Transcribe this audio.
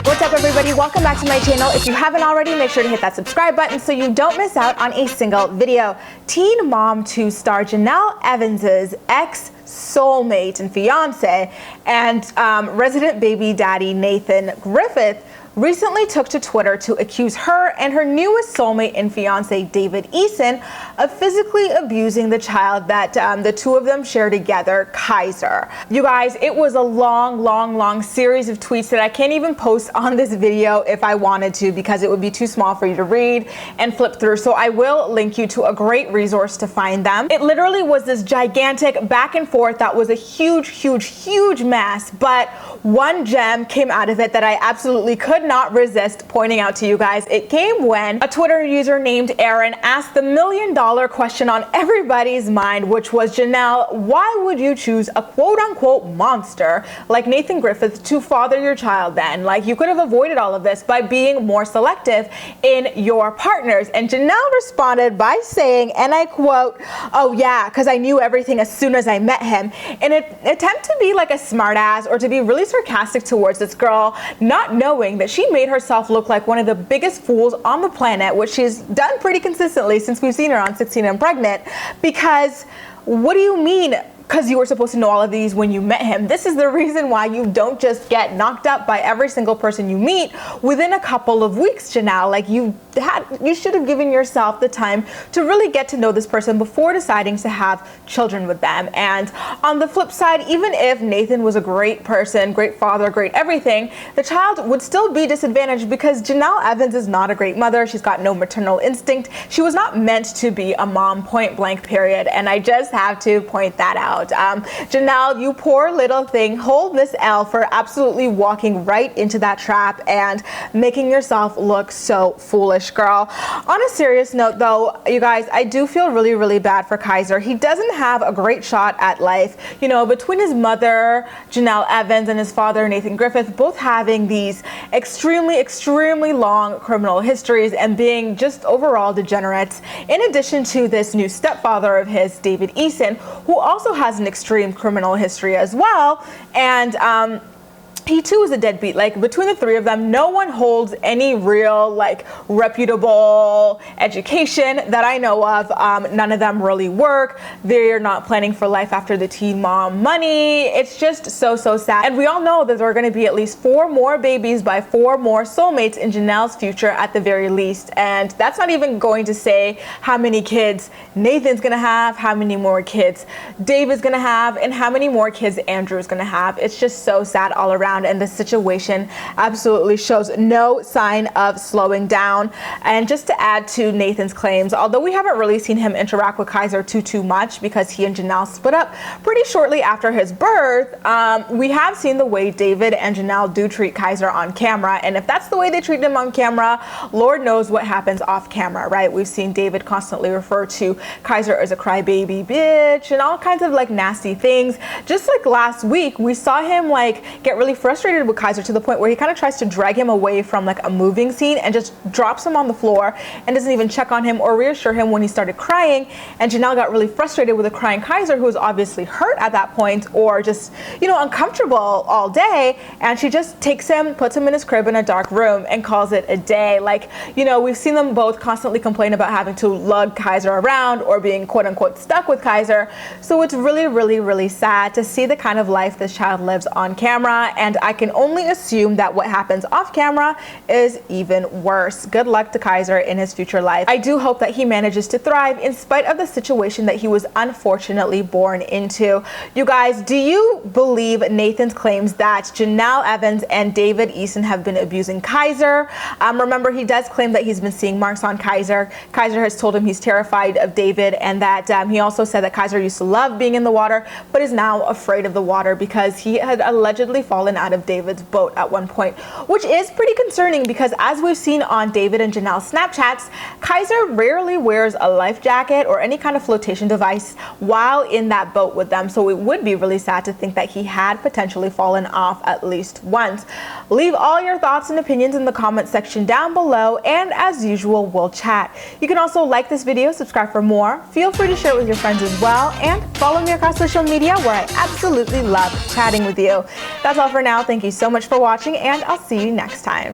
What's up, everybody? Welcome back to my channel. If you haven't already, make sure to hit that subscribe button so you don't miss out on a single video. Teen Mom 2 star Jenelle Evans' ex-soulmate and fiance and resident baby daddy Nathan Griffith recently took to Twitter to accuse her and her newest soulmate and fiance David Eason of physically abusing the child that the two of them share together, Kaiser. You guys, it was a long series of tweets that I can't even post on this video if I wanted to, because it would be too small for you to read and flip through. So I will link you to a great resource to find them. It literally was this gigantic back and forth that was a huge mess, but one gem came out of it that I absolutely could not resist pointing out to you guys. It came when a Twitter user named Aaron asked the $1 million question on everybody's mind, which was, Jenelle, why would you choose a quote-unquote monster like Nathan Griffith to father your child then? Like, you could have avoided all of this by being more selective in your partners. And Jenelle responded by saying, and I quote, "Oh yeah, because I knew everything as soon as I met him," in an attempt to be like a smartass or to be really sarcastic towards this girl, not knowing that she made herself look like one of the biggest fools on the planet, which she's done pretty consistently since we've seen her on 16 and Pregnant. Because what do you mean? Because you were supposed to know all of these when you met him. This is the reason why you don't just get knocked up by every single person you meet within a couple of weeks, Jenelle. Like, you should have given yourself the time to really get to know this person before deciding to have children with them. And on the flip side, even if Nathan was a great person, great father, great everything, the child would still be disadvantaged because Jenelle Evans is not a great mother. She's got no maternal instinct. She was not meant to be a mom, point blank, period. And I just have to point that out. Jenelle, you poor little thing, hold Miss L for absolutely walking right into that trap and making yourself look so foolish, girl. On a serious note though, you guys, I do feel really bad for Kaiser. He doesn't have a great shot at life. You know, between his mother, Jenelle Evans, and his father, Nathan Griffith, both having these extremely long criminal histories and being just overall degenerates, in addition to this new stepfather of his, David Eason, who also has an extreme criminal history as well, and he too is a deadbeat. Like, between the three of them, no one holds any real, like, reputable education that I know of. None of them really work. They're not planning for life after the teen mom money. It's just so sad. And we all know that there are going to be at least 4 more babies by 4 more soulmates in Jenelle's future at the very least. And that's not even going to say how many kids Nathan's going to have, how many more kids David's going to have, and how many more kids Andrew's going to have. It's just so sad all around. And the situation absolutely shows no sign of slowing down. And just to add to Nathan's claims, although we haven't really seen him interact with Kaiser too much because he and Jenelle split up pretty shortly after his birth, we have seen the way David and Jenelle do treat Kaiser on camera. And if that's the way they treat him on camera, Lord knows what happens off camera, right? We've seen David constantly refer to Kaiser as a crybaby bitch and all kinds of like nasty things. Just like last week, we saw him like get really frustrated with Kaiser to the point where he kind of tries to drag him away from like a moving scene and just drops him on the floor and doesn't even check on him or reassure him when he started crying. And Jenelle got really frustrated with a crying Kaiser, who was obviously hurt at that point or just, you know, uncomfortable all day. And she just takes him, puts him in his crib in a dark room and calls it a day. Like, you know, we've seen them both constantly complain about having to lug Kaiser around or being quote unquote stuck with Kaiser. So it's really sad to see the kind of life this child lives on camera. And I can only assume that what happens off camera is even worse. Good luck to Kaiser in his future life. I do hope that he manages to thrive in spite of the situation that he was unfortunately born into. You guys, do you believe Nathan's claims that Jenelle Evans and David Eason have been abusing Kaiser? Remember, he does claim that he's been seeing marks on Kaiser. Kaiser has told him he's terrified of David, and that he also said that Kaiser used to love being in the water, but is now afraid of the water because he had allegedly fallen out of David's boat at one point, which is pretty concerning because as we've seen on David and Jenelle's Snapchats, Kaiser rarely wears a life jacket or any kind of flotation device while in that boat with them. So it would be really sad to think that he had potentially fallen off at least once. Leave all your thoughts and opinions in the comment section down below, and as usual, we'll chat. You can also like this video, subscribe for more, feel free to share it with your friends as well, and follow me across social media where I absolutely love chatting with you. That's all for now. now. Thank you so much for watching, and I'll see you next time.